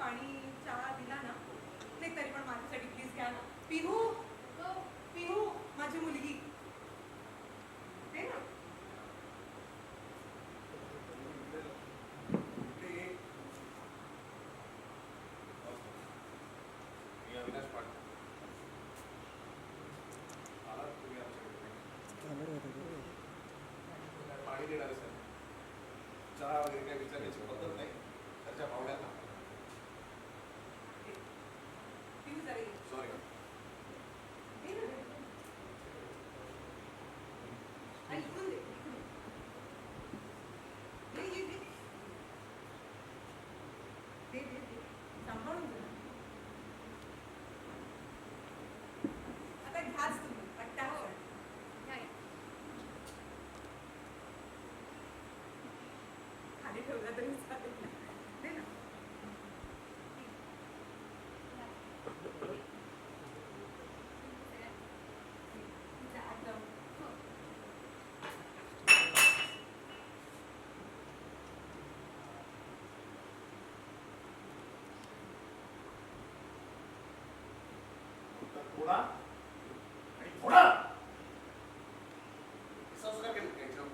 पाणी चहा दिला ना, नाही तरी पण माझ्यासाठी प्लीज घ्या ना. पिहू, पिहू माझी मुलगी दे ना. अविनाश पाटील आला तुम्ही आमच्याकडे पाणी देणार आहे सर. चहा वगैरे काही विचारायची पद्धत नाही त्याच्या पाहुण्याला. पिहू जरा ये. सॉरी दे ना, दे ना. आणि इकडून दे, इकडून. दे, ये, दे. दे, दे, दे. सांभाळून दे. आता घ्याच तुम्ही पट्ट्यावर. खाली ठेवला तरी चालेल. दे ना. जा आता. थोडा आणि थोडा संस्कार केले त्यांच्यावर.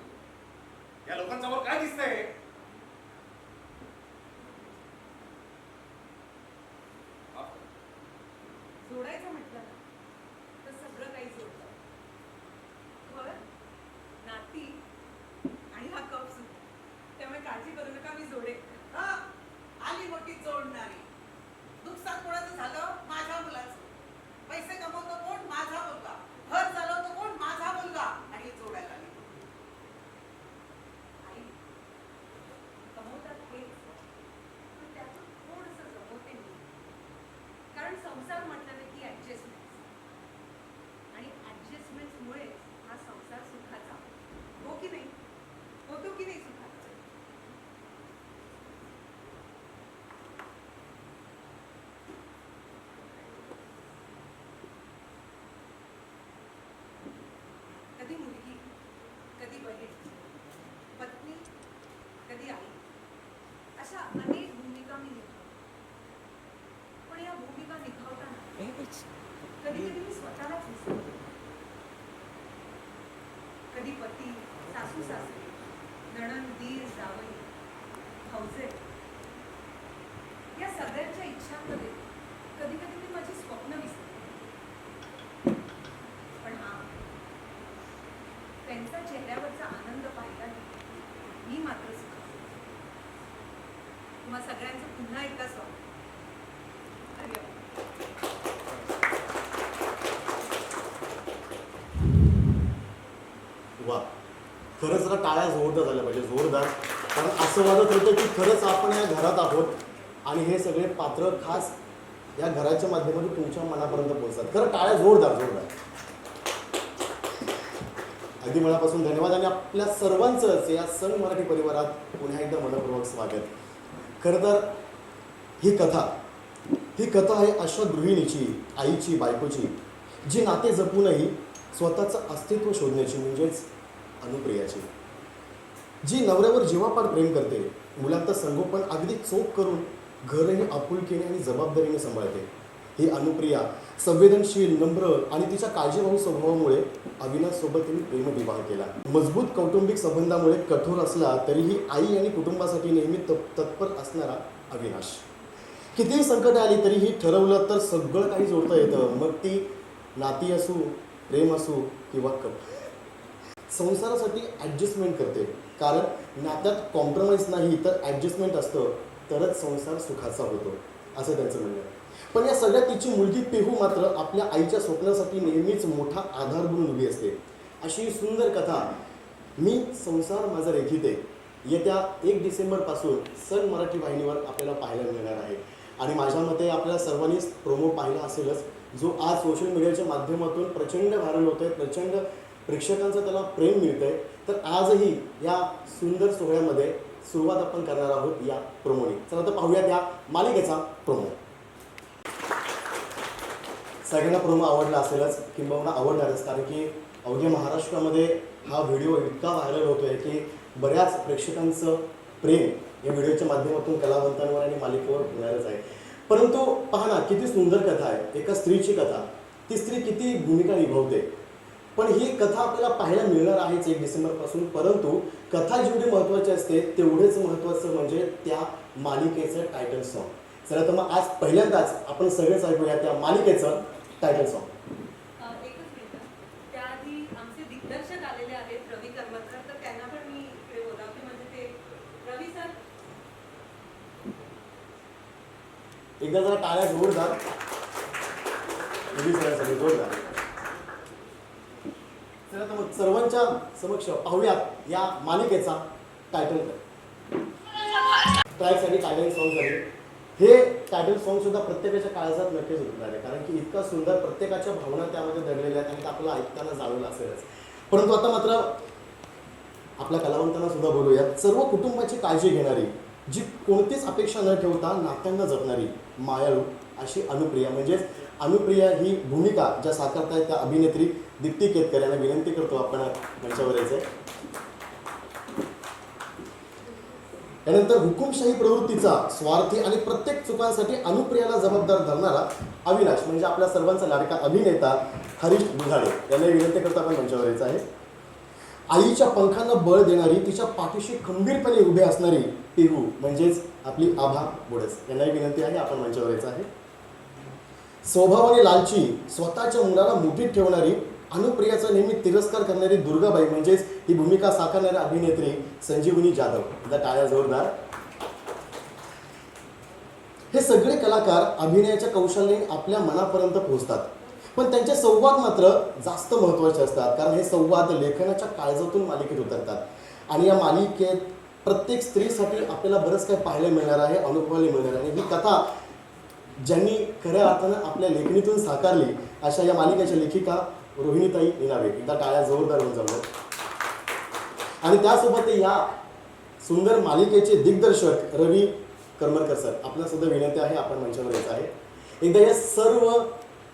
या लोकांसमोर काय दिसतंय? जोडायचं म्हटलं ना तर सगळं काही जोडतं. घर, नाती आणि हा कप सुद्धा. त्यामुळे काळजी करू नका, मी जोडेन. आली मोठी जोडणारी. नुकसान कोणाचं झालं? माझ्या मुलाचं. पैसे कमवतो कोण? माझा मुलगा. घर चालवतो कोण? माझा मुलगा. आणि हे जोडायला आली. आई कमवतात हेच, पण त्यातून थोडंसं जमवते मी. कारण संसार म्हटलं ना की ऍडजस्टमेंट, आणि ऍडजस्टमेंटमुळे हा संसार सुखाचा हो की नाही? होतो की नाही सुखाचा? कधी मुलगी, कधी बहीण, पत्नी, कधी आई, अशा अनेक भूमिका मी निभावते. पण या भूमिका निभावताना कधी कधी मी स्वतःलाच विसरते. कधी पती, सासू सासरे, नणंद, दीर, जावई, भाऊजे, या सगळ्यांच्या इच्छांमध्ये कधी कधी मी माझी स्वप्न विसरते. पण हा, त्यांचा चेहऱ्यावरचा आनंद पाहिला मी मात्र सुखावते. तुम्हा सगळ्यांचं पुन्हा एकदा स्वागत. वा, खरंच जरा टाळ्या जोरदार झाल्या पाहिजे, जोरदार. कारण असं वाटत होतं की खरंच आपण या घरात आहोत आणि हे सगळे पात्र खास या घराच्या माध्यमातून तुमच्या मनापर्यंत पोहोचतात. खरं टाळ्या जोरदार जोरदार. अगदी मनापासून धन्यवाद आणि आपल्या सर्वांचंच या सन मराठी परिवारात पुन्हा एकदा मनपूर्वक स्वागत. खरं तर ही कथा आहे अशा गृहिणीची, आईची, बायकोची, जी नाते जपूनही स्वतःचं अस्तित्व शोधण्याची, म्हणजेच अनुप्रियाची, जी नवऱ्यावर जीवापाड प्रेम करते, मुलांचं संगोपन अगदी चोख करून घरही आपुलकीने आणि जबाबदारीने सांभाळते. ही अनुप्रिया संवेदनशील, नम्र आणि तिच्या काळजीवाहू स्वभावामुळे अविनाशसोबत तिने प्रेमविवाह केला. मजबूत कौटुंबिक संबंधामुळे कठोर असला तरीही आई आणि कुटुंबासाठी नेहमी तत्पर असणारा अविनाश. कितीही संकट आली तरीही ठरवलं तर सगळं काही जोडता येतं. मग ती नाती असू, प्रेम असू किंवा संसारासाठी ॲडजस्टमेंट करते. कारण नात्यात कॉम्प्रोमाइज नाही तर ॲडजस्टमेंट असतं तरच संसार सुखाचा होतो, असं त्यांचं म्हणणं आहे. पण या सगळ्यात तिची मुलगी पिहू मात्र आपल्या आईच्या स्वप्नासाठी नेहमीच मोठा आधार बनून उभी असते. अशी सुंदर कथा मी संसार माझा रेखीते येत्या 1 डिसेंबरपासून सन मराठी वाहिनीवर आपल्याला पाहायला मिळणार आहे. आणि माझ्या मते आपल्याला सर्वांनीच प्रोमो पाहिला असेलच, जो आज सोशल मीडियाच्या माध्यमातून प्रचंड व्हायरल होतोय, प्रचंड प्रेक्षकांचं त्याला प्रेम मिळतंय. तर आजही या सुंदर सोहळ्यामध्ये सुरुवात आपण करणार आहोत या प्रोमोने. चला तर पाहूयात या मालिकेचा प्रोमो. सगळ्यांना प्रोमो आवडला असेलच, किंबहुना आवडणारच, कारण की अवघ्या महाराष्ट्रामध्ये हा व्हिडिओ इतका व्हायरल होतोय की बऱ्याच प्रेक्षकांचं प्रेम या व्हिडिओच्या माध्यमातून कलावंतांवर आणि मालिकेवर होणारच आहे. परंतु पहा ना, किती सुंदर कथा आहे, एका स्त्रीची कथा. ती स्त्री किती भूमिका निभावते. पण ही कथा आपल्याला पाहायला मिळणार आहेच 1 डिसेंबरपासून. परंतु कथा जेवढी महत्त्वाची असते तेवढेच महत्त्वाचं म्हणजे त्या मालिकेचं टायटल सॉन्ग. चला तर मग आज पहिल्यांदाच आपण सगळेच ऐकूया त्या मालिकेचं टायटल सॉन्ग. एकच मिनिट. त्याआधी आमचे दिग्दर्शक आलेले आहेत रवी करमरकर, तर त्यांना पण मी इकडे बोलावते. म्हणजे ते रवी सर, एकदा जरा टाळ्या जोरदार. सगळे जोरदार. चला तर मग सर्वांच्या समक्ष पाहूयात या मालिकेचा टायटल ट्रॅकसाठी टायटल सॉन्ग झाले. हे टायटल सॉन्ग सुद्धा प्रत्येकाच्या काळजात नक्कीच उतरणार आहे, कारण की इतका सुंदर प्रत्येकाच्या भावना त्यामध्ये दडलेल्या आहेत आणि आपल्याला ऐकताना जाणवलं असेलच. परंतु आता मात्र आपल्या कलावंतांना सुद्धा बोलूयात. सर्व कुटुंबाची काळजी घेणारी, जी कोणतीच अपेक्षा न ठेवता नात्यांना जपणारी मायाळू अशी अनुप्रिया, म्हणजेच अनुप्रिया ही भूमिका ज्या साकारतायत त्या अभिनेत्री दीप्ती केतकर यांना विनंती करतो आपण मंचावर यायचं. त्यानंतर हुकुमशाही प्रवृत्तीचा, स्वार्थी आणि प्रत्येक चुकांसाठी अनुप्रियाला जबाबदार धरणारा अविनाश, म्हणजे आपल्या सर्वांचा लाडका अभिनेता हरीश दुधाडे यांना विनंती करतो आपण मंचावर यायचं आहे. आईच्या पंखांना बळ देणारी, तिच्या पाठीशी खंबीरपणे उभे असणारी पिहू, म्हणजेच आपली आभा बोडस यांनाही विनंती आहे आपण मंचावर यायचं आहे. स्वभावाने लालची, स्वतःच्या मुलाला मुठीत ठेवणारी, अनुप्रियाचा नेहमी तिरस्कार करणारी दुर्गाबाई, म्हणजेच ही भूमिका साकारणारी अभिनेत्री संजीवनी जाधव. एकदा टाळ्या जोरदार. हे सगळे कलाकार अभिनयाच्या कौशल्याने आपल्या मनापर्यंत पोहोचतात, पण त्यांचे संवाद मात्र जास्त महत्त्वाचे असतात, कारण हे संवाद लेखनाच्या काळजातून मालिकेत उतरतात. आणि या मालिकेत प्रत्येक स्त्रीसाठी आपल्याला बरंच काही पाहायला मिळणार आहे, अनुभवायला मिळणार आहे. आणि ही कथा ज्यांनी खऱ्या अर्थानं आपल्या लेखणीतून साकारली अशा या मालिकेच्या लेखिका रोहिणीताई इनावे. एकदा टाळ्या जोरदार होऊन जाऊ. आणि त्यासोबत या सुंदर मालिकेचे दिग्दर्शक रवी करमरकर सर, आपल्याला सुद्धा विनंती आहे आपण मंचावर यायचं आहे. एकदा या सर्व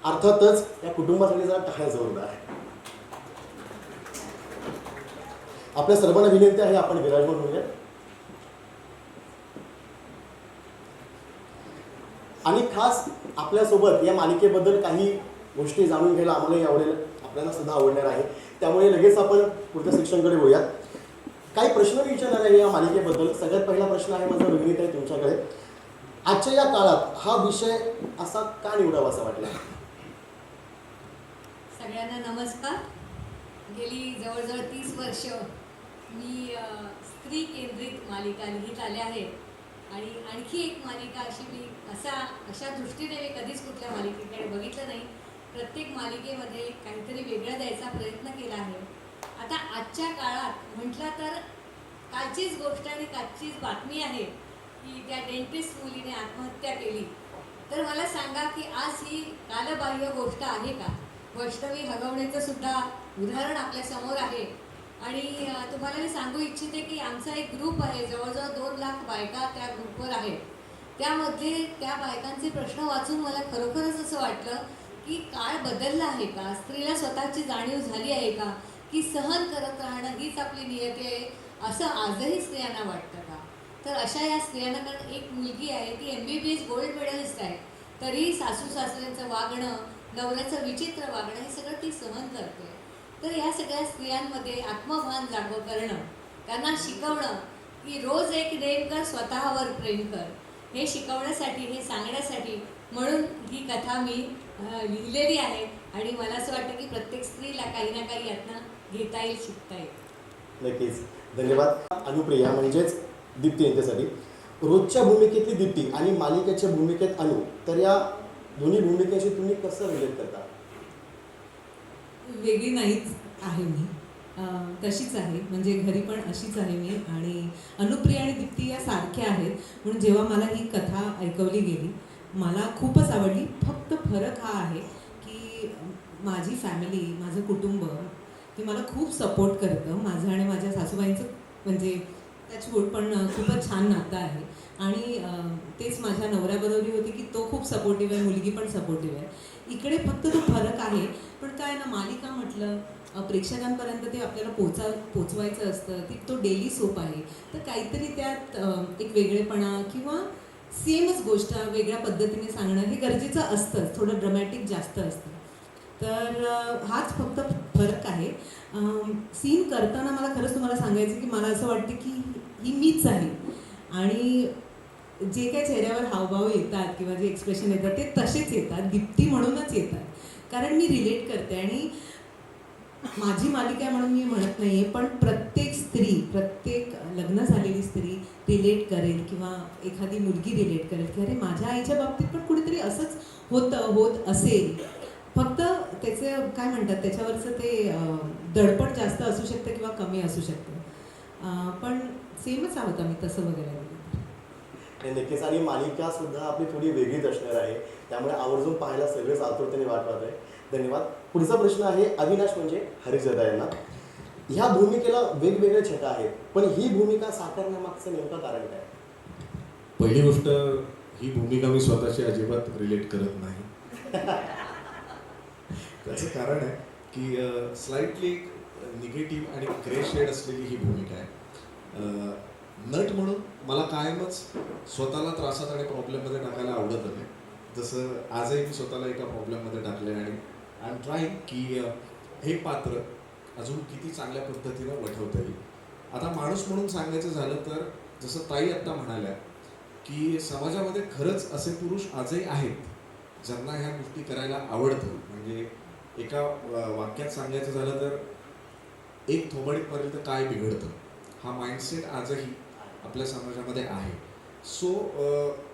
अर्थातच या कुटुंबासाठी जरा टाळ्या जोरदार. आपल्या सर्वांना विनंती आहे आपण विराजमान होऊया. आणि खास आपल्यासोबत या मालिकेबद्दल काही गोष्टी जाणून घ्यायला आम्हालाही आवडेल, आपल्याला सुद्धा आवडणार आहे. त्यामुळे लगेच आपण पुढच्या सेक्शनकडे होऊयात. काही प्रश्न विचारणार आहे या मालिकेबद्दल. सगळ्यात पहिला प्रश्न आहे माझा रोहिणीताई तुमच्याकडे. आजच्या या काळात हा विषय असा का निवडावा असं वाटला? सगळ्यांना नमस्कार. गेली जवळजवळ 30 वर्ष मी स्त्री केंद्रित मालिका लिहित आले आहेत. आणि आणखी एक मालिका अशी मी अशा दृष्टीने मी कधीच कुठल्या मालिकेकडे बघितलं नाही. प्रत्येक मालिकेमध्ये काहीतरी वेगळं द्यायचा प्रयत्न केला आहे. आता आजच्या काळात म्हटलं तर कालचीच गोष्ट आणि कालचीच बातमी आहे की त्या डेंटिस्ट मुलीने आत्महत्या केली. तर मला सांगा की आज ही कालबाह्य गोष्ट आहे का? वैष्णवी हगवण्याचं सुद्धा उदाहरण आपल्यासमोर आहे. आणि तुम्हाला मी सांगू इच्छिते की आमचा एक ग्रुप आहे, जवळजवळ 2 लाख बायका त्या ग्रुपवर आहेत. त्यामध्ये त्या बायकांचे प्रश्न वाचून मला खरोखरच असं वाटलं की काळ बदलला आहे का? स्त्रीला स्वतःची जाणीव झाली आहे का? की सहन करत राहणं हीच आपली नियती आहे असं आजही स्त्रियांना वाटतं का? तर अशा या स्त्रियांना, कारण एक मुलगी आहे ती MBBS गोल्ड मेडलिस्ट आहे, तरी सासू सासऱ्यांचं वागणं, नवऱ्याचं विचित्र वागणं हे सगळं ती सहन करते. तर या सगळ्या स्त्रियांमध्ये आत्मभान जागं करणं, त्यांना शिकवणं की रोज एक नेम कर, स्वतःवर प्रेम कर, हे शिकवण्यासाठी, हे सांगण्यासाठी म्हणून ही कथा मी लिहिलेली आहे. आणि मला असं वाटतं की प्रत्येक स्त्रीला काही ना काही यातनं घेता येईल, शिकता येईल. नक्कीच. धन्यवाद. अनुप्रिया म्हणजेच दीप्ती यांच्यासाठी. रोजच्या भूमिकेतली दीप्ती आणि मालिकेच्या भूमिकेत अनु, तर या दोन्ही भूमिकेशी तुम्ही कसं रिलेट करता? वेगळी नाहीच आहे मी, तशीच आहे. म्हणजे घरी पण अशीच आहे मी. आणि अनुप्रिया आणि दीप्ती या सारख्या आहेत. म्हणून जेव्हा मला ही कथा ऐकवली गेली मला खूपच आवडली. फक्त फरक हा आहे की माझी फॅमिली, माझं कुटुंब हे मला खूप सपोर्ट करतं. माझं आणि माझ्या सासूबाईंचं म्हणजे टचवूड पण खूपच छान नातं आहे. आणि तेच माझ्या नवऱ्याबरोबरही होती की तो खूप सपोर्टिव्ह आहे, मुलगी पण सपोर्टिव्ह आहे. इकडे फक्त तो फरक आहे. पण काय ना, मालिका म्हटलं प्रेक्षकांपर्यंत ते आपल्याला पोचवायचं असतं. ती तो डेली सोप आहे, तर काहीतरी त्यात एक वेगळेपणा किंवा सेमच गोष्ट वेगळ्या पद्धतीने सांगणं हे गरजेचं असतंच, थोडं ड्रमॅटिक जास्त असतं. तर हाच फक्त फरक आहे. सीन करताना मला खरंच तुम्हाला सांगायचं की मला असं वाटतं की ही मीच आहे आणि जे काही चेहऱ्यावर हावभाव येतात किंवा जे एक्सप्रेशन येतात ते तसेच येतात, दीप्ती म्हणूनच येतात. कारण मी रिलेट करते आणि माझी मालिका आहे म्हणून मी म्हणत नाही आहे, पण प्रत्येक स्त्री, प्रत्येक लग्न झालेली स्त्री रिलेट करेल किंवा एखादी मुलगी रिलेट करेल की अरे माझ्या आईच्या बाबतीत पण कुठेतरी असंच होत असेल. फक्त त्याचे काय म्हणतात त्याच्यावरचं ते दडपण जास्त असू शकतं किंवा कमी असू शकतं, पण सेमच आहोत आम्ही तसं वगैरे. आणि नक्कीच आणि मालिका सुद्धा आपली थोडी वेगळीच असणार आहे, त्यामुळे आवर्जून पाहायला सगळेच आतुरतेने वाट पाहत आहे. धन्यवाद. पुढचा प्रश्न आहे अविनाश म्हणजे हरिजदा यांना. ह्या भूमिकेला वेगवेगळ्या छटा आहेत, पण ही भूमिका साकारण्यामागचं नेमकं कारण काय? पहिली गोष्ट, ही भूमिका मी स्वतःची अजिबात रिलेट करत नाही. त्याचं कारण आहे की स्लाइटली निगेटिव्ह आणि ग्रे शेड असलेली ही भूमिका आहे. नट म्हणून मला कायमच स्वतःला त्रासात आणि प्रॉब्लेममध्ये टाकायला आवडत आहे. जसं आजही मी स्वतःला एका प्रॉब्लेममध्ये टाकले आणि आय एम ट्राईंग की हे पात्र अजून किती चांगल्या पद्धतीनं वठवता येईल. आता माणूस म्हणून सांगायचं झालं तर जसं ताई आत्ता म्हणाल्या की समाजामध्ये खरंच असे पुरुष आजही आहेत ज्यांना ह्या गोष्टी करायला आवडतं. म्हणजे एका वाक्यात सांगायचं झालं तर एक थोबाडीत मारली तर काय बिघडतं, हा माइंडसेट आजही आपल्या समाजामध्ये आहे. सो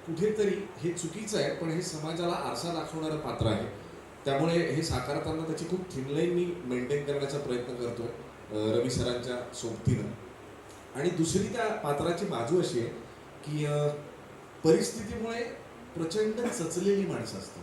कुठेतरी हे चुकीचं आहे, पण हे समाजाला आरसा दाखवणारं पात्र आहे. त्यामुळे हे साकारताना त्याची खूप थिनलाईन मी मेंटेन करण्याचा प्रयत्न करतोय रवी सरांच्या सोबतीनं. आणि दुसरी त्या पात्राची बाजू अशी आहे की परिस्थितीमुळे प्रचंड चचलेली माणसं असतात,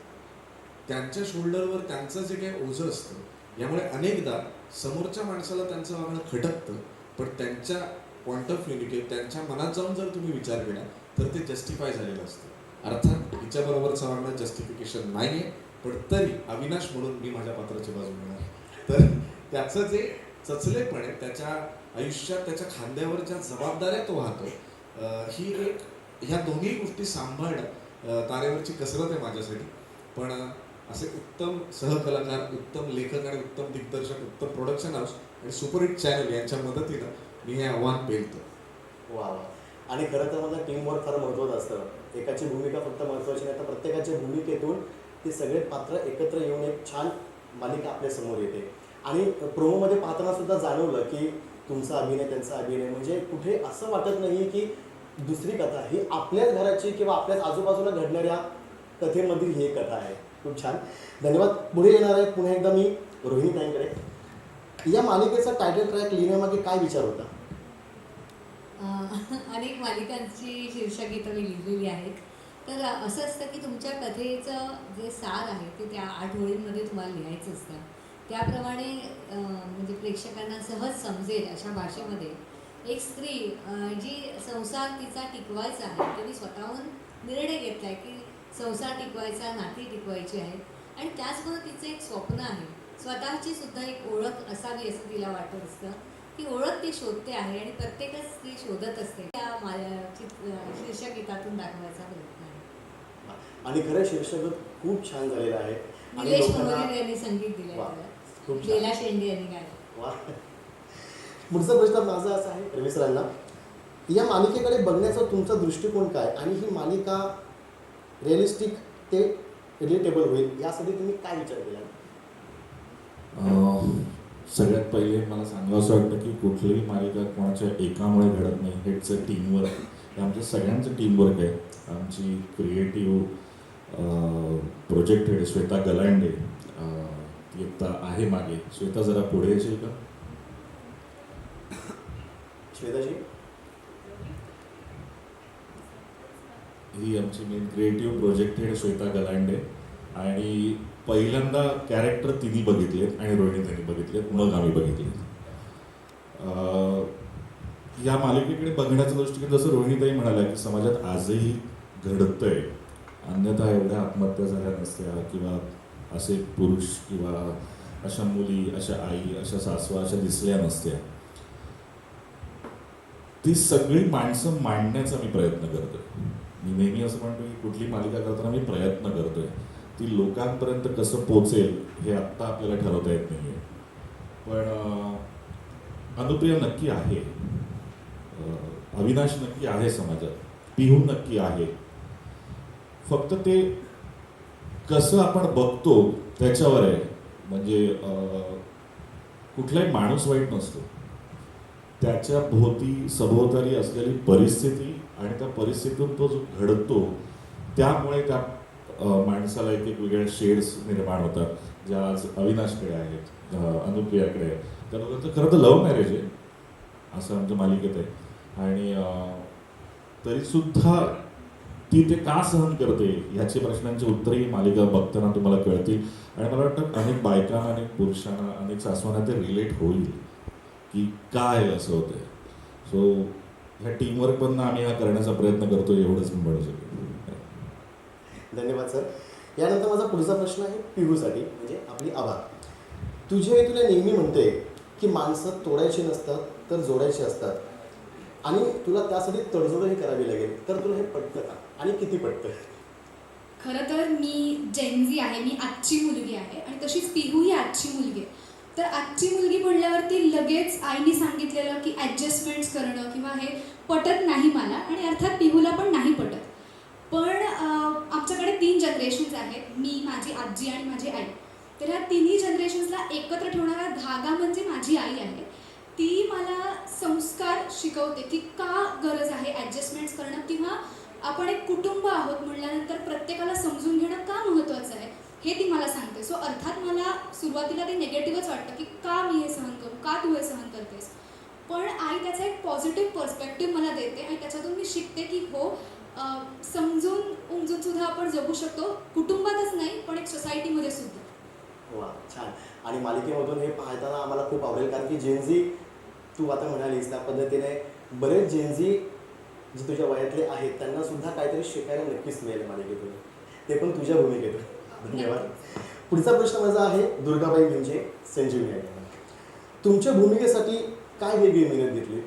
त्यांच्या शोल्डरवर त्यांचं जे काही ओझं असतं, यामुळे अनेकदा समोरच्या माणसाला त्यांचं वागणं खटकतं, पण त्यांच्या पॉईंट ऑफ व्ह्यूने किंवा त्यांच्या मनात जाऊन जर तुम्ही विचार केला तर ते जस्टिफाय झालेलं असतं. अर्थात हिच्याबरोबरचं वागणं जस्टिफिकेशन नाही आहे, पण तरी अविनाश म्हणून मी माझ्या पात्राची बाजू घेणार. तर त्याचं जे चचलेपण आहे, त्याच्या आयुष्यात त्याच्या खांद्यावर ज्या जबाबदाऱ्या तो वाहतो, ही एक ह्या दोन्ही गोष्टी सांभाळणं तारेवरची कसरत आहे माझ्यासाठी. पण असे उत्तम सहकलाकार, उत्तम लेखक आणि उत्तम दिग्दर्शक, उत्तम प्रोडक्शन हाऊस आणि सुपरहिट चॅनल यांच्या मदतीनं मी हे आव्हान पेलतो. वा वा. आणि खरं तर माझं टीमवर्क फार महत्त्वाचं असतं. एकाची भूमिका फक्त महत्त्वाची नाही, तर प्रत्येकाच्या भूमिकेतून ते सगळे पात्र एकत्र येऊन एक छान मालिका आपल्या समोर येते. आणि प्रोमोमध्ये पाहताना सुद्धा जाणवलं की तुमचा अभिनय, त्यांचा अभिनय, म्हणजे कुठे असं वाटत नाही की दुसरी कथा, ही आपल्याच घराची किंवा आपल्याच आजूबाजूला घडणाऱ्या कथेमधील ही एक कथा आहे. खूप छान. धन्यवाद. पुढे येणार आहे पुन्हा एकदा मी रोहिणी ताईंकडे. या मालिकेचा टायटल ट्रॅक लिहिण्यामागे काय विचार होता? अनेक मालिकांची शीर्षगीतं मी लिहिलेली आहेत. तर असं असतं की तुमच्या कथेचं जे सार आहे ते त्या 8 ओळींमध्ये तुम्हाला लिहायचं असतं. त्याप्रमाणे म्हणजे प्रेक्षकांना सहज समजेल अशा भाषेमध्ये एक स्त्री जी संसार तिचा टिकवायचा आहे, त्यांनी स्वतःहून निर्णय घेतला आहे की संसार टिकवायचा, नाती टिकवायची आहे आणि त्याचबरोबर तिचं एक स्वप्न आहे, स्वतःची सुद्धा एक ओळख असावी असं तिला वाटत असतं. ती ओळख ती शोधते आहे आणि प्रत्येकच स्त्री शोधत असते. त्या शीर्षगीतातून दाखवायचा प्रयत्न आहे. आणि खरं शीर्षक खूप छान झालेलं आहे. निलेश मनोरे यांनी संगीत दिलंय, बेला शेंडे यांनी गायलं. वा. पुढचा प्रश्न माझा असा आहे रवी सरांना, या मालिकेकडे बघण्याचा तुमचा दृष्टिकोन काय आणि ही मालिका रिअलिस्टिक ते रिलेटेबल होईल यासाठी तुम्ही काय विचार केला? सगळ्यात पहिले मला सांगावं वाटतं की कुठलीही मालिका कोणाच्या एकामुळे घडत नाही. हेच टीमवर्क, हे आमच्या सगळ्यांचं टीमवर्क आहे. आमची creative project head Shweta Galande ती एकता आहे मागे. श्वेता जरा पुढे येशील का? श्वेताजी, ही आमची main creative project head Shweta Galande. आणि पहिल्यांदा कॅरेक्टर तिने बघितले आणि रोहिणी त्यांनी बघितले, मग आम्ही बघितले. या मालिकेकडे बघण्याचा दृष्टिकोन जसं रोहिणीताई म्हणाल्या की समाजात आजही घडतंय, अन्यथा एवढ्या आत्महत्या झाल्या नसत्या किंवा असे पुरुष किंवा अशा मुली, अशा आई, अशा सासवा अशा दिसल्या नसत्या. ती सगळी माणसं मांडण्याचा मी प्रयत्न करतोय. मी नेहमी असं म्हणतो की कुठली मालिका करताना मी प्रयत्न करतोय, ती लोकांपर्यंत कसं पोहोचेल हे आत्ता आपल्याला ठरवता येत नाही आहे. पण अनुप्रिया नक्की आहे, अविनाश नक्की आहे समाजात, पिहू नक्की आहे. फक्त ते कसं आपण बघतो त्याच्यावर आहे. म्हणजे कुठलाही माणूस वाईट नसतो, त्याच्या भोवती सभोवताली असलेली परिस्थिती आणि त्या परिस्थितीतून तो जो घडतो त्यामुळे त्या माणसाला एक एक वेगळ्या शेड्स निर्माण होतात, ज्या आज अविनाशकडे आहेत, अनुप्रियाकडे आहेत. त्या लोकांचं खरं तर लव्ह मॅरेज आहे असं आमच्या मालिकेत आहे. आणि तरीसुद्धा ती ते का सहन करते ह्याची प्रश्नांची उत्तरही मालिका बघताना तुम्हाला कळतील. आणि मला वाटतं अनेक बायकांना, अनेक पुरुषांना, अनेक सासवांना ते रिलेट होईल की काय असं होतंय. सो ह्या टीमवर्कमधनं आम्ही हा करण्याचा प्रयत्न करतो, एवढंच मी म्हणू शकेन. धन्यवाद सर. यानंतर माझा पुढचा प्रश्न आहे पिहूसाठी, म्हणजे आपली आभा. तुझे तुला नेहमी म्हणते की माणसं तोडायची नसतात तर जोडायची असतात, आणि तुला त्यासाठी तडजोडही करावी लागेल. तर तुला हे पटतं का आणि किती पटतं? खरं तर मी जेनझी आहे, मी आजची मुलगी आहे आणि तशीच पिहू ही आजची मुलगी आहे. तर आजची मुलगी म्हणल्यावरती लगेच आईने सांगितलेलं की ॲडजस्टमेंट्स करणं किंवा हे पटत नाही मला, आणि अर्थात पिहूला पण नाही पटत. पण आमच्याकडे 3 जनरेशन्स आहेत, मी, माझी आजी आणि माझी आई. तर ह्या तिन्ही जनरेशन्सला एकत्र ठेवणारा धागा म्हणजे माझी आई आहे. ती मला संस्कार शिकवते की का गरज आहे ॲडजस्टमेंट्स करणं, किंवा आपण एक कुटुंब आहोत म्हटल्यानंतर प्रत्येकाला समजून घेणं का महत्त्वाचं आहे हे ती मला सांगते. सो अर्थात मला सुरुवातीला ते निगेटिव्हच वाटतं की का मी हे सहन करू, का तू हे सहन करतेस. पण आई त्याचा एक पॉझिटिव्ह पर्स्पेक्टिव्ह मला देते आणि त्याच्यातून मी शिकते की हो, समजून उमजून सुद्धा आपण जगू शकतो, कुटुंबातच नाही पण एक सोसायटीमध्ये सुद्धा. वा, छान. आणि मालिकेमधून हे पाहताना आम्हाला खूप आवडेल, कारण की जेनझी तू आता म्हणालीस त्या पद्धतीने बरेच जेनझी जे तुझ्या वयातले आहेत त्यांना सुद्धा काहीतरी शिकायला नक्कीच मिळेल मालिकेतून, ते पण तुझ्या भूमिकेतून. धन्यवाद. पुढचा प्रश्न माझा आहे दुर्गाबाई म्हणजे संजीवनी आहे. तुमच्या भूमिकेसाठी काय वेगळी मेहनत घेतली?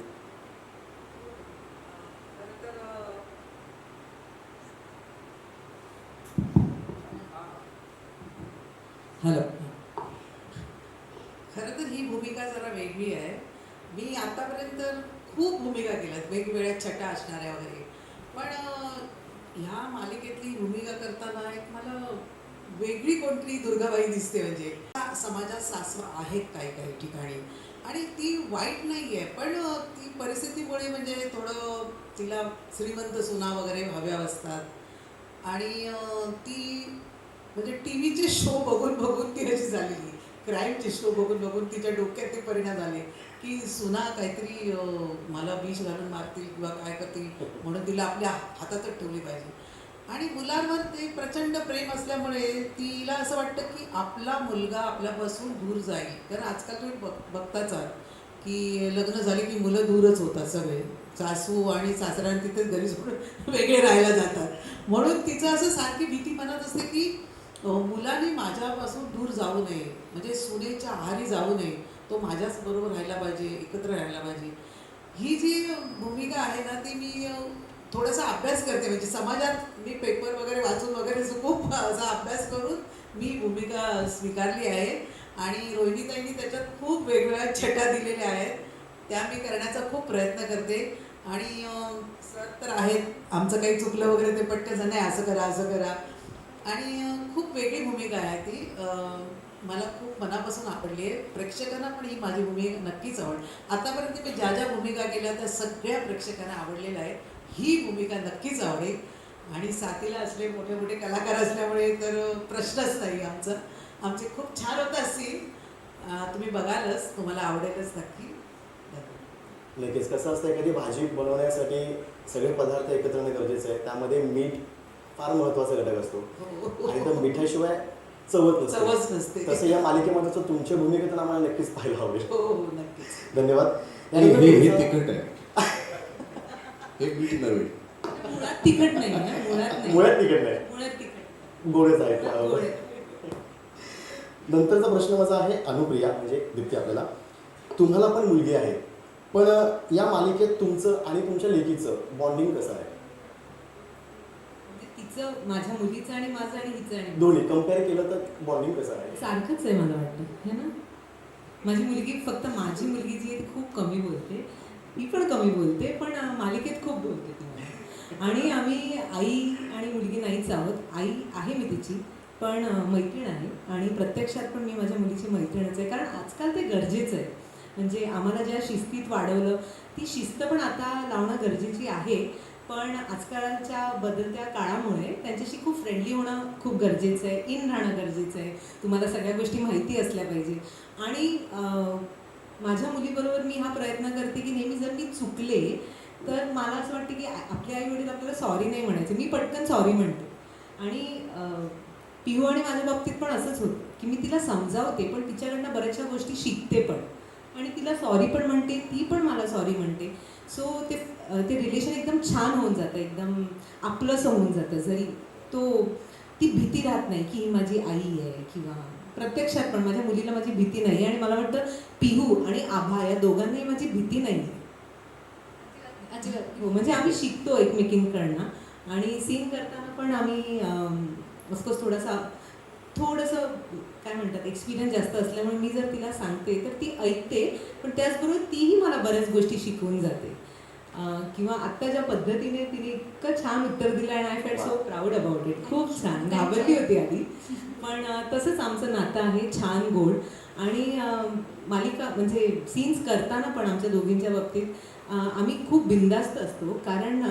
हॅलो. खरं तर ही भूमिका जरा वेगळी आहे. मी आतापर्यंत खूप भूमिका केल्यात, वेगवेगळ्या छटा असणाऱ्या वगैरे, पण ह्या मालिकेतली भूमिका करताना एक मला वेगळी कोणतरी दुर्गाबाई दिसते. म्हणजे समाजात सासवा आहेत काही काही ठिकाणी, आणि ती वाईट नाही आहे, पण ती परिस्थितीमुळे म्हणजे थोडं तिला श्रीमंत सुना वगैरे हव्या असतात. आणि ती म्हणजे टी व्हीचे शो बघून बघून ती अशी झालेली, क्राईमचे शो बघून बघून तिच्या डोक्यात ते परिणाम झाले की सुना काहीतरी मला विष घालून मारतील किंवा काय करतील, म्हणून तिला आपल्या हातातच ठेवली पाहिजे. आणि मुलांवर ते प्रचंड प्रेम असल्यामुळे तिला असं वाटतं की आपला मुलगा आपल्यापासून दूर जाईल. कारण आजकाल तुम्ही बघताच आहात की लग्न झाले की मुलं दूरच होतात, सगळे सासू आणि सासरा तिथेच घरी सोडून वेगळे राहायला जातात. म्हणून तिचं असं सारखी भीती मनात असते की मुलाने माझ्यापासून दूर जाऊ नये, म्हणजे सुनेच्या आहारी जाऊ नये, तो माझ्याच बरोबर राहायला पाहिजे, एकत्र राहायला पाहिजे. ही जी भूमिका आहे ना ती मी थोडासा अभ्यास करते, म्हणजे समाजात मी पेपर वगैरे वाचून वगैरे खूप असा अभ्यास करून मी भूमिका स्वीकारली आहे. आणि रोहिणीताईंनी त्याच्यात खूप वेगवेगळ्या छटा दिलेल्या आहेत, त्या मी करण्याचा खूप प्रयत्न करते. आणि सर तर आहेत, आमचं काही चुकलं वगैरे ते पटकन नाही असं करा असं करा. आणि खूप वेगळी भूमिका आहे ती, मला खूप मनापासून आवडली आहे. प्रेक्षकांना पण ही माझी भूमिका नक्कीच आवडली. आतापर्यंत मी ज्या ज्या भूमिका केल्या त्या सगळ्या प्रेक्षकांना आवडलेल्या आहेत. ही भूमिका नक्कीच आवडेल. आणि साथीला असले मोठे मोठे कलाकार असल्यामुळे तर प्रश्नच नाही आमचा. आमचे खूप छान होता सीन, तुम्ही बघालच, तुम्हाला आवडेलच नक्की. नक्कीच. कसं असतं, एखादी भाजी बनवण्यासाठी सगळे पदार्थ एकत्र येणं गरजेचं आहे, त्यामध्ये मीठ फार महत्त्वाचा घटक असतो, आणि तर मिठाशिवाय चवच नसते. तसं या मालिकेमध्ये तुमच्या भूमिकेतून आम्हाला नक्कीच पाहायला आवडेल. हो नक्कीच. धन्यवाद. हे तिखट आहे, हे मीठ नव्हे. मुळात तिखट नाही ना, मुळात तिखट नाही, मुळात तिखट गोडच आहे. नंतरचा प्रश्न माझा आहे अनुप्रिया म्हणजे दीप्ती. आपल्याला तुम्हाला पण मुलगी आहे, पण या मालिकेत तुमचं आणि तुमच्या लेकीचं बॉन्डिंग कसं आहे? तिचं माझ्या मुलीचं आणि माझं आणि हिचं आणि दोन्ही कम्पेअर केलं तर बॉन्डिंग कसं आहे? सारखंच आहे मला वाटतं है ना. माझी मुलगी फक्त माझी मुलगी जी आहे ती खूप कमी बोलते, ती पण कमी बोलते, पण मालिकेत खूप बोलते ती. आणि आम्ही आई आणि मुलगी नाहीच आहोत. आई आहे मी तिची, पण मैत्रीण आहे आणि प्रत्यक्षात पण मी माझ्या मुलीची मैत्रीणच आहे. कारण आजकाल ते गरजेचं आहे. म्हणजे आम्हाला ज्या शिस्तीत वाढवलं ती शिस्त पण आता लावणं गरजेची आहे. पण आजकालच्या बदलत्या काळामुळे त्यांच्याशी खूप फ्रेंडली होणं खूप गरजेचं आहे. इन राहणं गरजेचं आहे. तुम्हाला सगळ्या गोष्टी माहिती असल्या पाहिजे. आणि माझ्या मुलीबरोबर मी हा प्रयत्न करते की नेहमी जर मी चुकले तर मला असं वाटतं की आपले आई वडील आपल्याला सॉरी नाही म्हणायचे, मी पटकन सॉरी म्हणते. आणि पिहू आणि माझ्या बाबतीत पण असंच होतं की मी तिला समजावते, पण तिच्याकडनं बऱ्याचशा गोष्टी शिकते पण, आणि तिला सॉरी पण म्हणते, ती पण मला सॉरी म्हणते. सो ते रिलेशन एकदम छान होऊन जातं, एकदम आपलंसं होऊन जातं. जरी ती भीती राहत नाही की ही माझी आई आहे, किंवा प्रत्यक्षात पण माझ्या मुलीला माझी भीती नाही. आणि मला वाटतं पिहू आणि आभा या दोघांनाही माझी भीती नाही आहे. हो, म्हणजे आम्ही शिकतो एकमेकींकडनं. आणि सीन करताना पण आम्ही ऑफकोर्स थोडंसं काय म्हणतात एक्सपिरियन्स जास्त असल्यामुळे मी जर तिला सांगते तर ती ऐकते, पण त्याचबरोबर तीही मला बऱ्याच गोष्टी शिकवून जाते. किंवा आत्ता ज्या पद्धतीने तिने इतकं छान उत्तर दिलं आणि I felt so proud about it. खूप छान, घाबरली होती आधी, पण तसंच आमचं नातं आहे, छान गोड. आणि मालिका म्हणजे सीन्स करताना पण आमच्या दोघींच्या बाबतीत आम्ही खूप बिनधास्त असतो. कारण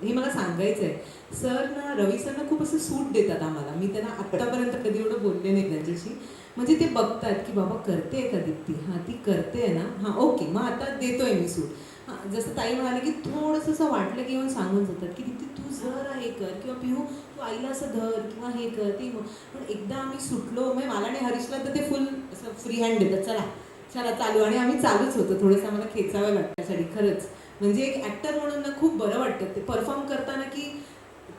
हे मला सांगायचं आहे, सर ना रवी सर ना खूप असं सूट देतात आम्हाला. मी त्यांना आत्तापर्यंत कधी एवढं बोलले नाही त्यांच्याशी. म्हणजे ते बघतात की बाबा करते का दीप्ती, हां ती करते ना, हां ओके मग आता देतोय मी सूट. हां जसं ताई म्हणाले की थोडंसं असं वाटलं की येऊन सांगून जातात की दीप्ती तू जरा हे कर, किंवा पिहू तू आईला असं धर किंवा हे कर ते. पण एकदा आम्ही सुटलो, म्हणजे मला आणि हरीशला तर ते फुल असं फ्री हँड देतात, चला चला चालू. आणि आम्ही चालूच होतो. थोडंसं आम्हाला खेचावं लागतं त्यासाठी खरंच. म्हणजे एक ॲक्टर म्हणून ना खूप बरं वाटतं ते परफॉर्म करताना की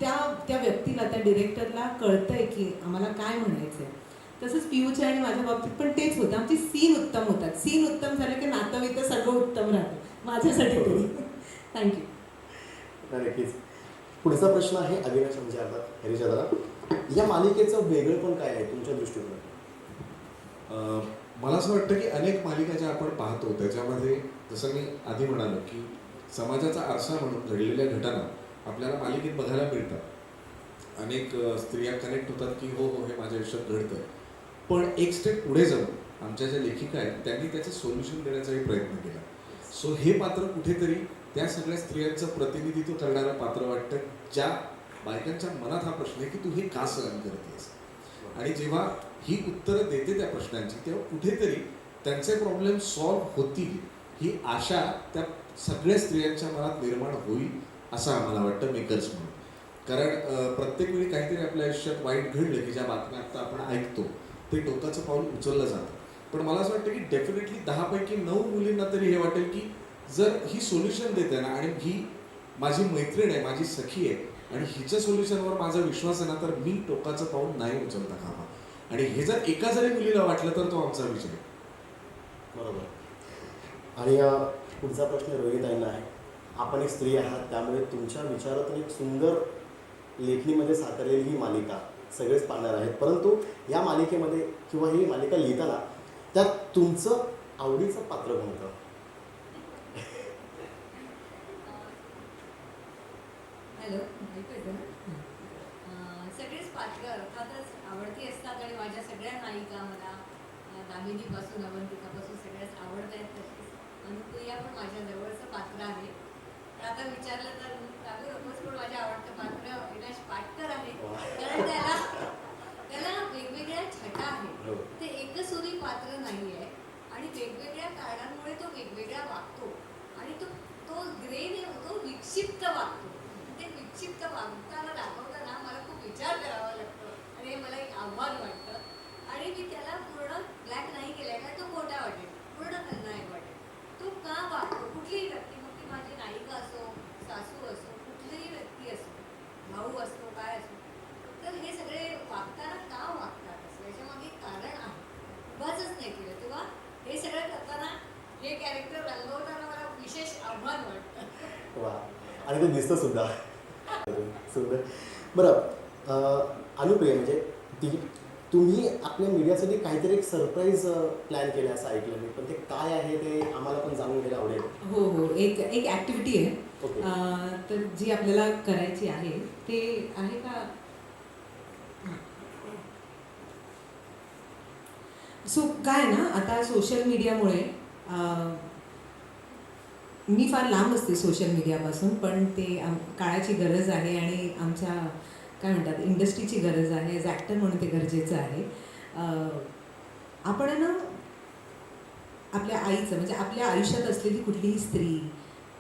त्या व्यक्तीला, त्या डिरेक्टरला कळतंय की आम्हाला काय म्हणायचं आहे. तसंच पियूच्या आणि माझ्या बाबतीत पण तेच होतं. आमचे सीन उत्तम होतात. सीन उत्तम झालं की नातं सगळं उत्तम राहतं माझ्यासाठी तरी. थँक्यू. नक्कीच. पुढचा प्रश्न आहे अविनाश म्हणजे अर्थात हरीश दादा, या मालिकेचं वेगळं पण काय आहे तुमच्या दृष्टीकोनातून? मला असं वाटतं की अनेक मालिका ज्या आपण पाहतो त्याच्यामध्ये जसं मी आधी म्हणालो की समाजाचा आरसा म्हणून घडलेल्या घटना आपल्याला मालिकेत बघायला मिळतात. अनेक स्त्रिया कनेक्ट होतात की हो हो हे माझ्या आयुष्यात घडतं. पण एक स्टेप पुढे जाऊन आमच्या ज्या लेखिका आहेत त्यांनी त्याचं सोल्युशन देण्याचाही प्रयत्न केला. सो हे पात्र कुठेतरी त्या सगळ्या स्त्रियांचं प्रतिनिधित्व करणारं पात्र वाटतं, ज्या बायकांच्या मनात हा प्रश्न आहे की तू हे का सहन करतेस. आणि जेव्हा ही उत्तरं देते त्या प्रश्नांची, तेव्हा कुठेतरी त्यांचे प्रॉब्लेम सॉल्व्ह होतील ही आशा त्या सगळ्या स्त्रियांच्या मनात निर्माण होईल असं आम्हाला वाटतं मेकर्स म्हणून. कारण प्रत्येक वेळी काहीतरी आपल्या आयुष्यात वाईट घडलं की ज्या बातम्या आता आपण ऐकतो ते टोकाचं पाऊल उचललं जातं. पण मला असं वाटतं की डेफिनेटली 10 पैकी 9 मुलींना तरी हे वाटेल की जर ही सोल्युशन देते ना, आणि ही माझी मैत्रीण आहे, माझी सखी आहे आणि हिच्या सोल्युशनवर माझा विश्वास आहे ना, तर मी टोकाचं पाऊल नाही उचलता कामा. आणि हे जर एका जरी मुलीला वाटलं तर तो आमचा विजय. बरोबर. आणि पुढचा प्रश्न रोहिताईंना आहे. आपण एक स्त्री आहात, त्यामुळे तुमच्या विचारातून एक सुंदर लेखणीमध्ये साकारलेली ही मालिका सगळेच पाहणार आहेत. परंतु या मालिकेमध्ये किंवा ही मालिका लिहिताना त्यात तुमचं आवडीचं पात्र कोणतं? हॅलो, ऐकू येतं ना? सगळेच पात्र अर्थातच आवडती असतात आणि माझ्या सगळ्या नायिका मला दामिनीपासून अवंतिकापासून सगळ्याच आवडत आहेत. तशीच अनुप्रिया पण माझ्या जवळचं पात्र आहे. पण आता विचारलं तर सांगू नकोस, पण माझ्या आवडतं पात्र अविनाश पाटकर आहे. कारण त्याला वेगवेगळ्या छटा आहेत. ते एकसुरी पात्र नाही आहे आणि वेगवेगळ्या कारणांमुळे तो वेगवेगळा वागतो आणि तो ग्रेने तो विक्षिप्त वागतो. ते विक्षिप्त वागताना दाखवताना मला खूप विचार करावा लागतो आणि हे मला एक आव्हान वाटतं. आणि मी त्याला पूर्ण ब्लॅक नाही केलंय का तो खोटा वाटेल, पूर्ण खलनायक वाटेल. तो का वागतो, कुठलीही व्यक्ती, मग ती माझी नायिका असो, सासू असो, कुठलीही व्यक्ती असो, भाऊ असतो, काय असो, तर हे सगळे वागताना का वागतात असं याच्यामागे कारण आहे. उभाचच नाही केलं, तेव्हा हे सगळं करताना हे कॅरेक्टर रंगवताना मला विशेष आव्हान वाटतं. वा, आणि ते दिसतं सुद्धा सुंदर. बरं अनुप्रिया म्हणजे तुम्ही आपल्या मीडियासाठी काहीतरी एक सरप्राईज प्लॅन केलं असं ऐकलं मी, पण ते काय आहे ते आम्हाला पण जाणून घ्यायला आवडेल. हो हो, एक एक ॲक्टिव्हिटी आहे. ओके. तर जी आपल्याला करायची आहे ते आहे का. सो काय ना, आता सोशल मीडियामुळे मी फार लांब असते सोशल मीडियापासून, पण ते काळाची गरज आहे आणि आमच्या काय म्हणतात इंडस्ट्रीची गरज आहे. ॲज ॲक्टर म्हणून ते गरजेचं आहे. आपण ना आपल्या आईचं म्हणजे आपल्या आयुष्यात असलेली कुठलीही स्त्री,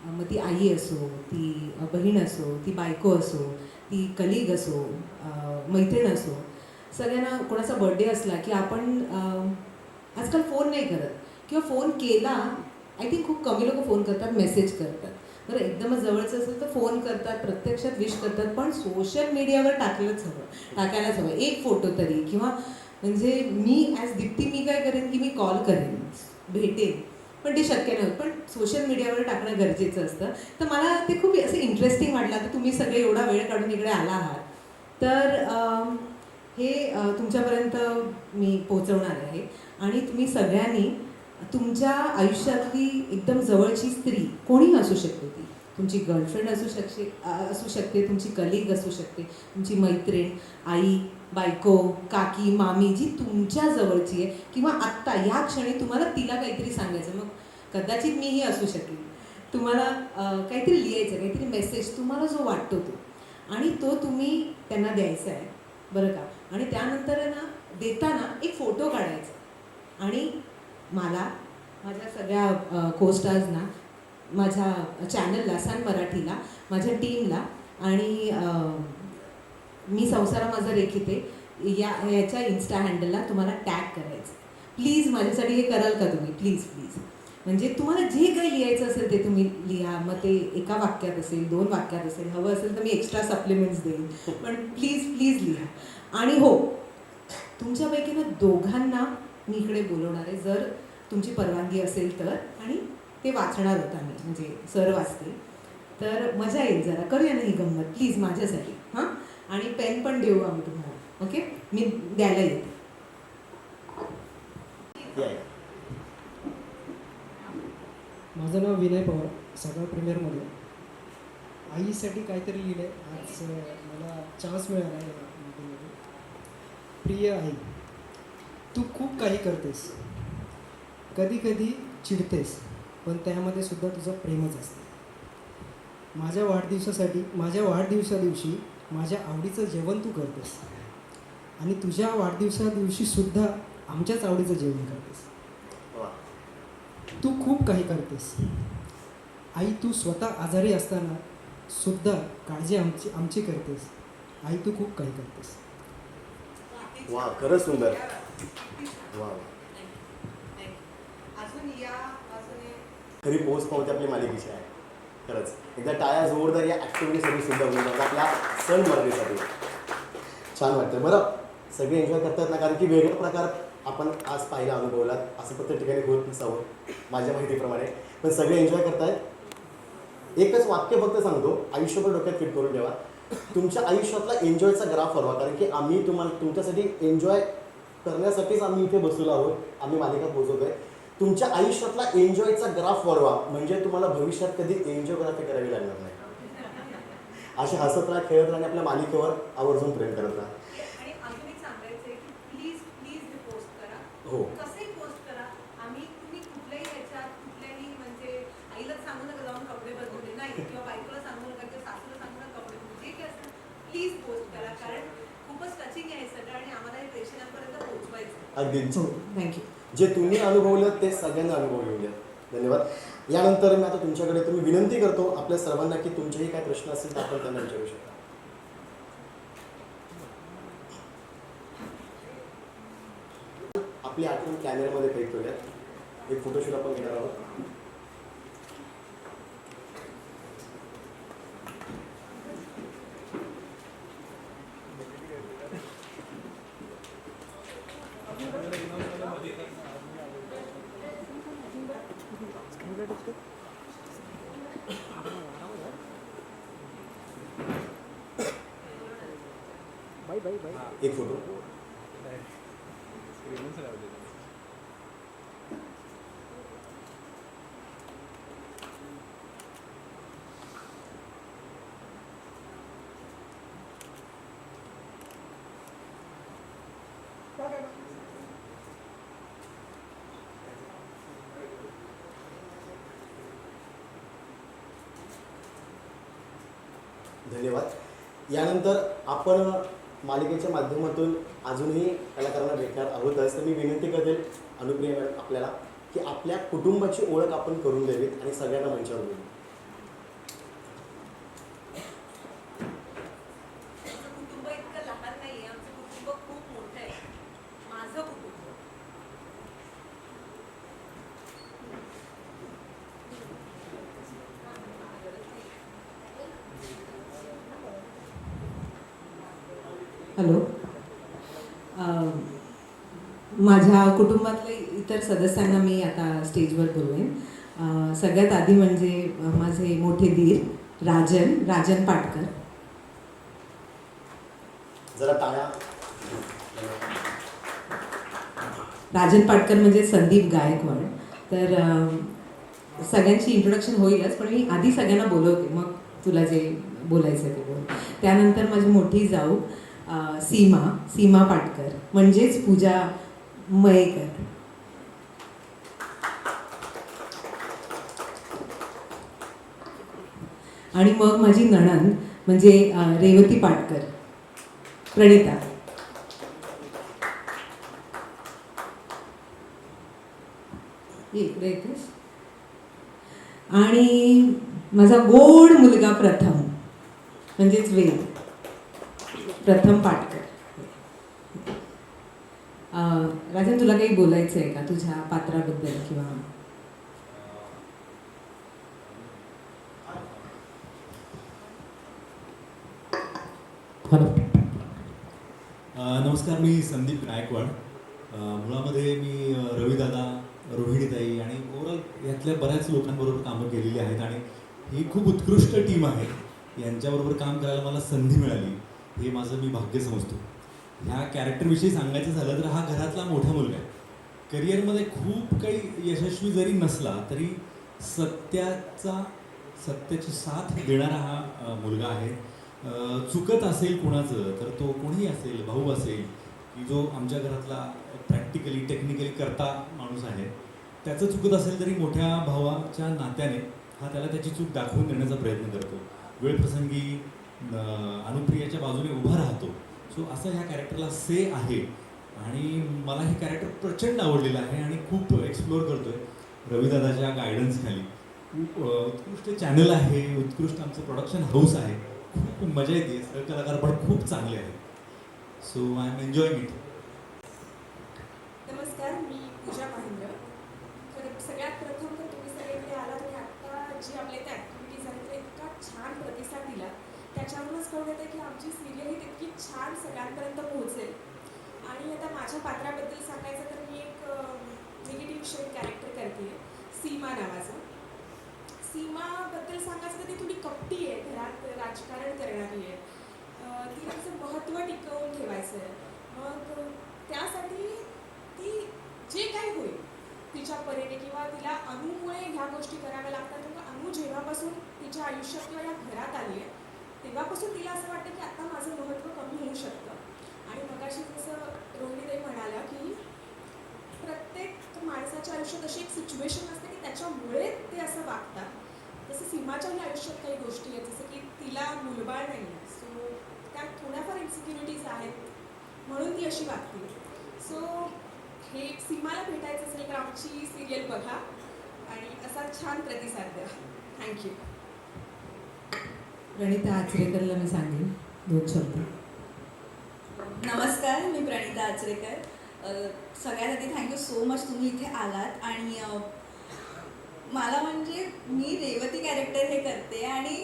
मग ती आई असो, ती बहीण असो, ती बायको असो, ती कलीग असो, मैत्रीण असो, सगळ्यांना कोणाचा बर्थडे असला की आपण आजकाल फोन नाही करत, किंवा फोन केला आय थिंक खूप कमी लोक फोन करतात, मेसेज करतात. बरं एकदमच जवळचं असेल तर फोन करतात, प्रत्यक्षात विश करतात, पण सोशल मीडियावर टाकायलाच हवं एक फोटो तरी. किंवा म्हणजे मी ॲज दीप्ती मी काय करेन की मी कॉल करेन, भेटेन, पण ते शक्य नव्हतं. पण सोशल मीडियावर टाकणं गरजेचं असतं. तर मला ते खूप असं इंटरेस्टिंग वाटलं. आता तुम्ही सगळे एवढा वेळ काढून इकडे आला आहात, तर हे तुमच्यापर्यंत मी पोहोचवणार आहे. आणि तुम्ही सगळ्यांनी तुमच्या आयुष्यातली एकदम जवळची स्त्री कोणीही असू शकते, ती तुमची गर्लफ्रेंड असू शकते, तुमची कलीग असू शकते, तुमची मैत्रीण, आई, बायको, काकी, मामी, जी तुमच्या जवळची आहे, किंवा आत्ता या क्षणी तुम्हाला तिला काहीतरी सांगायचं, मग कदाचित मीही असू शकेन. तुम्हाला काहीतरी लिहायचं, काहीतरी मेसेज तुम्हाला जो वाटतो तो, आणि तो तुम्ही त्यांना द्यायचा आहे, बरं का. आणि त्यानंतर ना देताना एक फोटो काढायचा आणि मला, माझ्या सगळ्या कोस्टार्सना, माझ्या चॅनलला, सन मराठीला, माझ्या टीमला, आणि मी संसारा माझा रेखीते याच्या इन्स्टा हँडलला तुम्हाला टॅग करायचं. प्लीज माझ्यासाठी हे कराल का तुम्ही, प्लीज प्लीज. म्हणजे तुम्हाला जे काही लिहायचं असेल ते तुम्ही लिहा. मग ते एका वाक्यात असेल, 2 वाक्यात असेल, हवं असेल तर मी एक्स्ट्रा सप्लिमेंट्स देईन, पण प्लीज प्लीज लिहा. आणि हो, तुमच्यापैकी ना दोघांना मी इकडे बोलवणार आहे, जर तुमची परवानगी असेल तर. आणि ते वाचणार होता मी, म्हणजे सर वाचते, तर मजा येईल. जरा करूया ना ही गंमत प्लीज माझ्यासाठी. हां, आणि पेन पण देऊ आम्ही तुम्हाला. ओके, मी द्यायला येते. माझं नाव विनय पवार, सगळं प्रीमियरमध्ये. आईसाठी काहीतरी लिहिलं आहे. आज मला चान्स मिळाला आहे या मीटिंगमध्ये. प्रिय आई, तू खूप काही करतेस, कधी कधी चिडतेस, पण त्यामध्ये सुद्धा तुझं प्रेमच असते. माझ्या वाढदिवसा दिवशी माझ्या आवडीचं जेवण तू करतेस, आणि तुझ्या वाढदिवसा दिवशी सुद्धा आमच्याच आवडीचं जेवण करतेस. तू खूप काही करतेस आई. तू स्वतः आजारी असताना सुद्धा काळजी आमची करतेस. आई, तू खूप काही करतेस. वा, खरंच सुंदर. वा, खरी पोच पावते आपली मालिकेची आहे. खरंच एकदा टाळ्या जोरदार या ॲक्टिव्हिटीसाठी सुद्धा होऊन आपल्या सण मराठीसाठी. छान वाटतं. बरं, सगळे एन्जॉय करतात ना, कारण की वेगळा प्रकार आपण आज पाहिला, अनुभवलात. असं प्रत्येक ठिकाणी होत नसावं माझ्या माहितीप्रमाणे, पण सगळे एन्जॉय करतायत. एकच वाक्य फक्त सांगतो, आयुष्यभर डोक्यात फिट करून ठेवा. तुमच्या आयुष्यातला एन्जॉयचा ग्राफ हवा, कारण की आम्ही तुमच्यासाठी एन्जॉय करण्यासाठीच आम्ही इथे बसलेलो आहोत. आम्ही मालिका पोहोचवतोय. तुमच्या आयुष्यातला एन्जॉयचा ग्राफ वाढवा, म्हणजे तुम्हाला भविष्यात कधी एन्जॉयग्राफी करावी लागणार नाही. असे हसत राहा, खेळत राहा, आणि आपल्या मालिकेवर आवर्जून प्रेम करत राहा. आणि अजून एक सांगायचं आहे की प्लीज प्लीज हे पोस्ट करा. हो, कसंही पोस्ट करा. तुम्ही कुठल्याही ह्याच्यात कुठल्याही म्हणजे आईलाच सांगू नका जाऊन कपडे बदलले नाही, किंवा बायकोला सांगू नका, किंवा सासूला सांगू नका कपडे बदलले, जे काही असेल प्लीज पोस्ट करा, कारण खूपच टचिंग आहे सगळं, आणि आम्हाला हे प्रेक्षकांपर्यंत पोहोचवायचं. अगदी. थँक्यू. जे तुम्ही अनुभवलं ते सगळ्यांना अनुभव घेऊन द्या. धन्यवाद. यानंतर मी आता तुमच्याकडे तुम्ही विनंती करतो आपल्या सर्वांना की तुमचेही काय प्रश्न असतील तर आपण त्यांना विचारू शकता. आपली आठवण कॅमेऱ्यामध्ये कैद करूयात. एक फोटोशूट आपण घेणार आहोत. एक फोटो. धन्यवाद. यानंतर आपण मालिकेच्या माध्यमातून अजूनही कलाकारांना भेटणार आहोतच, तर मी विनंती करेल अनुप्रिया मॅडम आपल्याला की आपल्या कुटुंबाची ओळख आपण करून द्यावीत आणि सगळ्यांना मंचावर बोलू. आमचं कुटुंब इतकं लहान नाहीये, आमचं कुटुंब खूप मोठं आहे. माझं कुटुंब. हॅलो. माझ्या कुटुंबातले इतर सदस्यांना मी आता स्टेजवर बोलवेन. सगळ्यात आधी म्हणजे माझे मोठे दीर राजन पाटकर. जरा टाळ्या. राजन पाटकर म्हणजे संदीप गायकवाड. तर सगळ्यांची इंट्रोडक्शन होईलच, पण मी आधी सगळ्यांना बोलवते, मग तुला जे बोलायचं ते बोल. त्यानंतर माझी मोठी जाऊ सीमा पाटकर म्हणजेच पूजा मयेकर. आणि मग माझी नणंद म्हणजे रेवती पाटकर, प्रणिता. इकडे येतेस. आणि माझा गोड मुलगा प्रथम म्हणजेच वेद, प्रथम पाटकर. राजन, तुला काही बोलायचं आहे का तुझ्या पात्राबद्दल किंवा? हॅलो. नमस्कार, मी संदीप गायकवाड. मुळामध्ये मी रविदादा, रोहिणीताई आणि ओव्हरऑल यातल्या बऱ्याच लोकांबरोबर कामं केलेली आहेत आणि ही खूप उत्कृष्ट टीम आहे. यांच्याबरोबर काम करायला मला संधी मिळाली, हे माझं मी भाग्य समजतो. ह्या कॅरेक्टरविषयी सांगायचं झालं तर हा घरातला मोठा मुलगा आहे. करिअरमध्ये खूप काही यशस्वी जरी नसला तरी सत्याची साथ देणारा हा मुलगा आहे. चुकत असेल कोणाचं तर तो कोणीही असेल, भाऊ असेल की जो आमच्या घरातला प्रॅक्टिकली टेक्निकली करता माणूस आहे, त्याचं चुकत असेल तरी मोठ्या भावाच्या नात्याने हा त्याला त्याची चूक दाखवून देण्याचा प्रयत्न करतो. वेळप्रसंगी अनुप्रियाच्या बाजूने उभा राहतो. सो असं ह्या कॅरेक्टरला से आहे आणि मला हे कॅरेक्टर प्रचंड आवडलेलं आहे आणि खूप एक्सप्लोअर करतो आहे रविदादाच्या गायडन्सखाली. खूप उत्कृष्ट चॅनल आहे, उत्कृष्ट आमचं प्रोडक्शन हाऊस आहे, खूप मजा येते. सहकलाकार पण खूप चांगले आहेत. So I am enjoying it. नमस्कार, मी पूजा महेंद्र. खरं सगळ्यात प्रथम तर तुम्ही सगळे आलात आणि आत्ता जी आपल्या इथे ॲक्टिव्हिटीज आहेत त्या इतका छान प्रतिसाद दिला, त्याच्यावरूनच कळून येतं की आमची सिरियल ही तितकी छान सगळ्यांपर्यंत पोहोचेल. आणि आता माझ्या पात्राबद्दल सांगायचं तर मी एक निगेटिव्ह शेड कॅरेक्टर करते, सीमा नावाचं. सीमाबद्दल सांगायचं तर ती थोडी कपटी आहे, घरात राजकारण करणारी आहे. तिला तिचं महत्त्व टिकवून ठेवायचं आहे. मग त्यासाठी ती जे काही होईल तिच्या परीने किंवा तिला अनुमुळे ह्या गोष्टी कराव्या लागतात. किंवा अनु जेव्हापासून तिच्या आयुष्यात किंवा या घरात आली आहे तेव्हापासून तिला असं वाटतं की आता माझं महत्त्व कमी होऊ शकतं. आणि मगाशी जसं रोहिणीताई म्हणाल्या की प्रत्येक माणसाच्या आयुष्यात अशी एक सिच्युएशन असते की त्याच्यामुळे ते असं वागतात. तसं सीमाच्याही आयुष्यात काही गोष्टी आहेत, जसं की तिला मुलबाळ नाही आहे. सो त्या थोड्याफार इन्सिक्युरिटीज आहेत म्हणून ती अशी वागते. सो हे सीमाला भेटायचं असेल तर आमची सिरियल बघा आणि असा छान प्रतिसाद द्या. थँक्यू. प्रणिता आचरेकरला मी सांगेन 2 शब्द. नमस्कार, मी प्रणिता आचरेकर. सगळ्यात आधी थँक्यू सो मच तुम्ही इथे आलात. आणि मला म्हणजे मी रेवती कॅरेक्टर हे करते आणि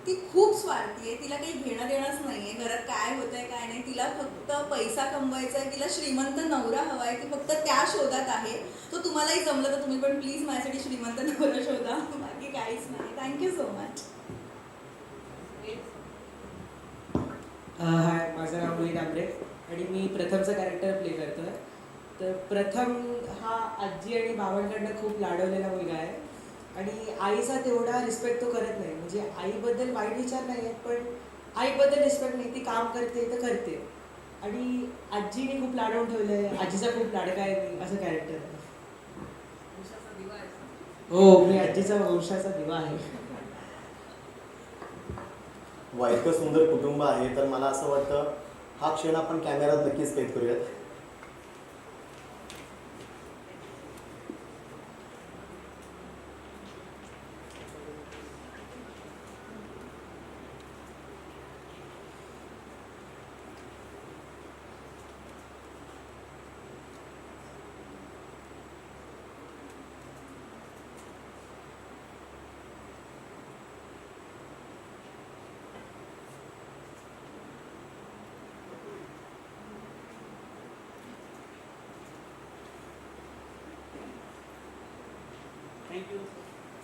ती खूप स्वार्थी आहे. तिला काही घेणं देणंच नाही आहे घरात काय होतं आहे काय नाही. तिला फक्त पैसा कमवायचा आहे, तिला श्रीमंत नवरा हवा आहे, ती फक्त त्या शोधात आहे. तो तुम्हालाही जमलं तर तुम्ही पण प्लीज माझ्यासाठी श्रीमंत नवरा शोधा, बाकी काहीच नाही. Thank you so much. हाय, माझं नाव रोहित आंबरे आणि मी प्रथमचा कॅरेक्टर प्ले करतो आहे. तर प्रथम हा आजी आणि बाबांकडनं खूप लाडवलेला मुलगा आहे आणि आईचा तेवढा रिस्पेक्ट तो करत नाही. म्हणजे आईबद्दल वाईट विचार नाही आहेत, पण आईबद्दल रिस्पेक्ट नाही. ती काम करते तर करते आणि आजीने खूप लाडवून ठेवलं आहे. आजीचा खूप लाडका आहे मी, असं कॅरेक्टर आहे. वंशाचा दिवा आहे. हो, मी आजीचा वंशाचा दिवा आहे. वा, इतकं सुंदर कुटुंब आहे, तर मला असं वाटतं हा क्षण आपण कॅमेऱ्यात नक्कीच कैद करूयात.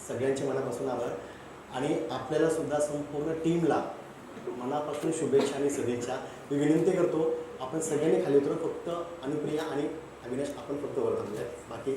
सगळ्यांचे मनापासून आभार आणि आपल्याला सुद्धा संपूर्ण टीमला मनापासून शुभेच्छा आणि सदिच्छा. मी विनंती करतो आपण सगळ्यांनी खाली उतरून फक्त अनुप्रिया आणि अविनाश आपण फक्त वर थांबूया, बाकी